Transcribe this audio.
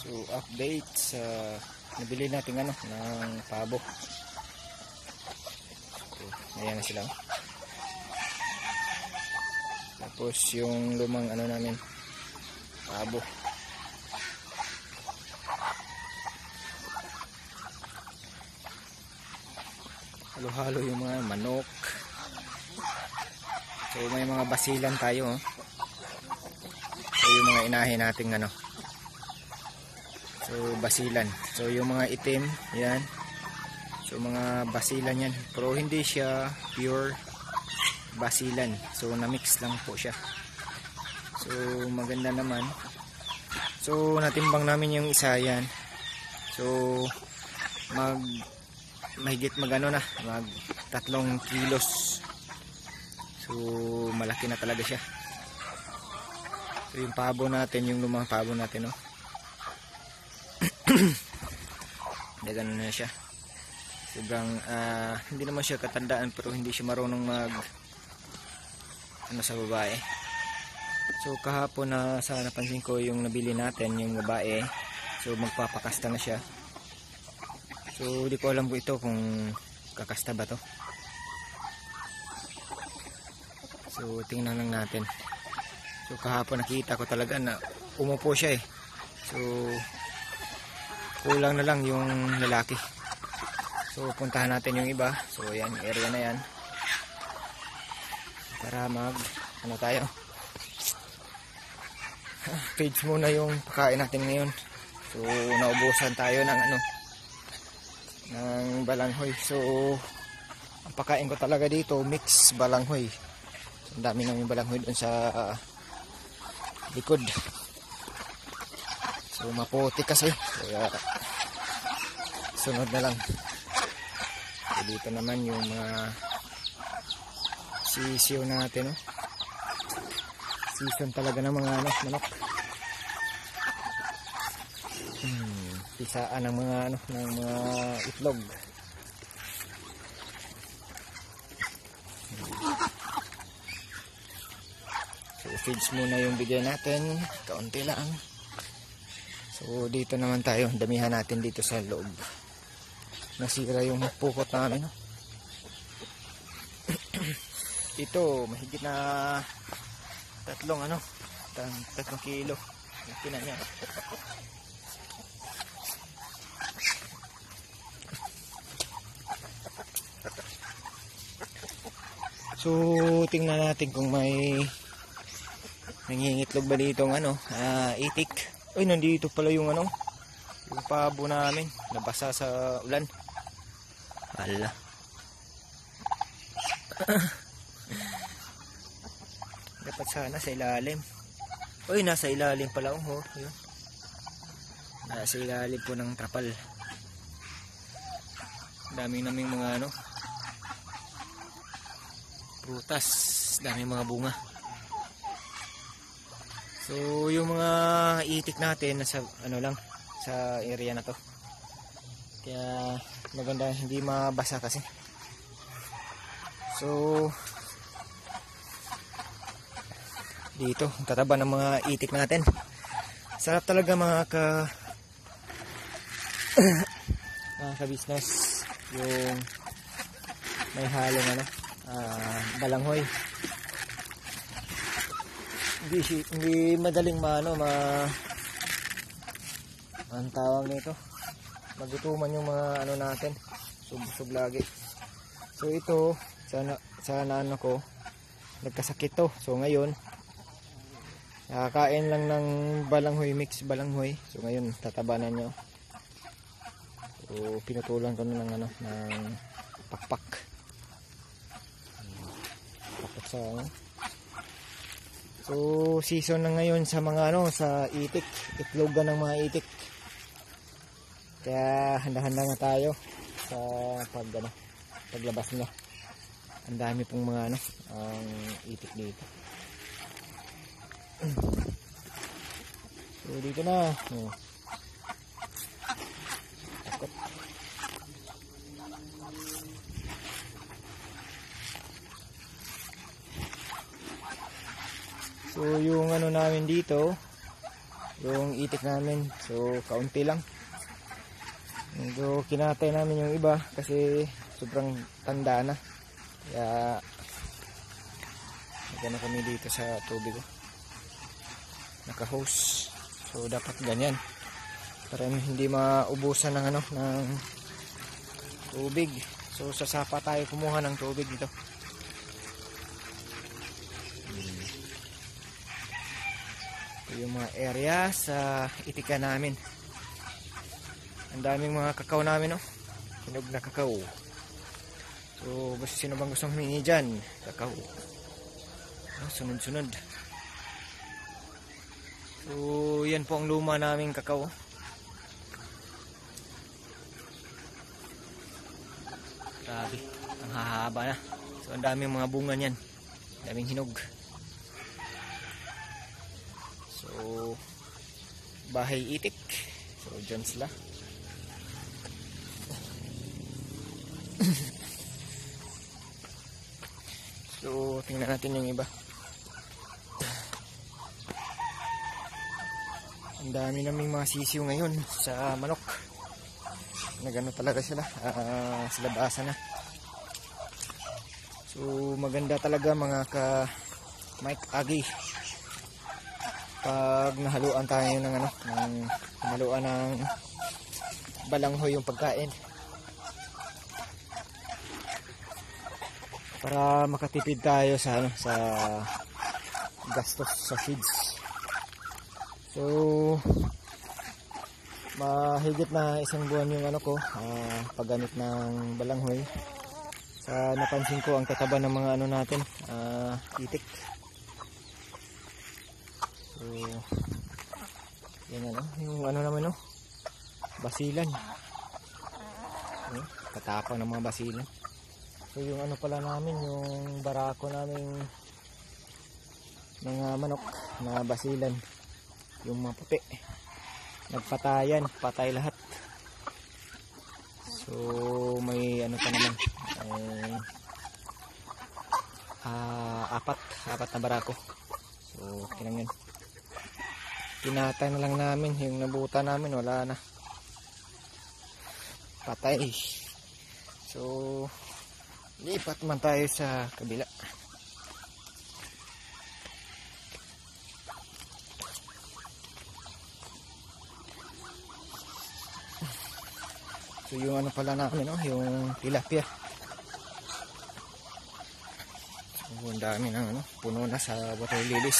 So update sa nabili natin ng pabo. So, ayan na sila. Tapos yung lumang namin pabo. Halo-halo yung mga manok. So may mga basilan tayo. So yung mga inahin nating so basilan. So yung mga itim, yan. So mga basilan yan. Pero hindi siya pure basilan. So na-mix lang po siya. So maganda naman. So natimbang namin yung isa yan. So mahigit mag 3 kilos. So malaki na talaga siya. So yung pabo natin, yung lumang pabo natin, ganun na siya. Sobrang hindi naman siya katandaan, pero hindi siya marunong sa babae. So kahapon sa napansin ko yung nabili natin, yung babae. So magpapakasta na siya. So di ko alam po ito kung kakasta ba to. So tingnan lang natin. So kahapon nakita ko talaga na umupo siya So kulang na lang yung lalaki. So puntahan natin yung iba. So ayan, area na yan. Para tayo. Page muna yung pakain natin ngayon. So naubusan tayo ng ng balanghoy. So ang pakain ko talaga dito mix balanghoy. So, ang dami namin balanghoy doon sa likod. So maputi kasi. Kaya sunod na lang. So, dito naman yung mga sisiyo natin. Season talaga ng mga manok. Pisaan ng mga ng mga itlog. So feeds muna yung bigyan natin, kaunti lang. So dito naman tayo, damihan natin dito sa loob. Nasira yung pukot namin. Ito mahigit na 3 kilo. Laki na yan. So tingnan natin kung may nangingitlog ba ditong itik. Ay, nandito pala yung yung pabo namin, nabasa sa ulan. Hala. Dapat sana sa ilalim. Uy, nasa ilalim pala yun. Nasa ilalim po ng trapal. Dami naming mga prutas, dami mga bunga. So yung mga itik natin nasa sa area na to. Kaya maganda hindi mabasa kasi. So dito tataba ng mga itik natin. Sarap talaga mga ka-business yung may halong balanghoy. Hindi madaling ang tawag nito, magutuman yung mga natin, subsub lagi. So ito sa ko nagkasakit to. So ngayon nakakain lang ng balanghoy, mix balanghoy. So ngayon tatabanan nyo. So pinutulan ko na ng pakpak. So season na ngayon sa mga sa itik, itlogan ng mga itik. Kaya handa-handa na tayo sa paglabas nila. Ang dami pong mga ang itik dito. So dito na. Takot. So yung namin dito, yung itik namin. So kaunti lang. So kinatay namin yung iba kasi sobrang tanda na. Kaya nagano kami dito sa tubig. Naka-hose. So dapat ganyan para hindi maubusan ng ng tubig. So sa sapa tayo kumuha ng tubig dito. Ito yung mga area sa itika namin. Ang daming mga kakao namin, no? Hinog na kakao. So basta sino bang gustong humingi dyan? Kakao. Sunod-sunod. So yan po ang luma naming kakao. Grabe, ang hahaba na. So ang daming mga bunga niyan. Daming hinog. So bahay itik. So dyan sila. So tingnan natin yung iba. Ang dami naming mga sisiw ngayon sa manok. Nagano talaga sila, sa labasan na. So maganda talaga mga ka Mike Agi pag nahaluan tayo ng nahaluan ng balanghoy yung pagkain para makatipid tayo sa sa gastos sa feeds. So mahigit na isang buwan yung paggamit ng balanghoy. Sa napansin ko ang tataba ng mga natin, itik. So yan yung naman basilan. Katapang ng mga basilan. So yung pala namin, yung barako namin mga manok na basilan, yung mga puti. Nagpatayan, patay lahat. So may pa naman, apat na barako. So kinang tinatay na lang namin. Yung nabuta namin wala na, patay. So lipat man tayo sa kabila. So yung pala namin, yung tilapia. So ang dami ng puno na sa water lilies.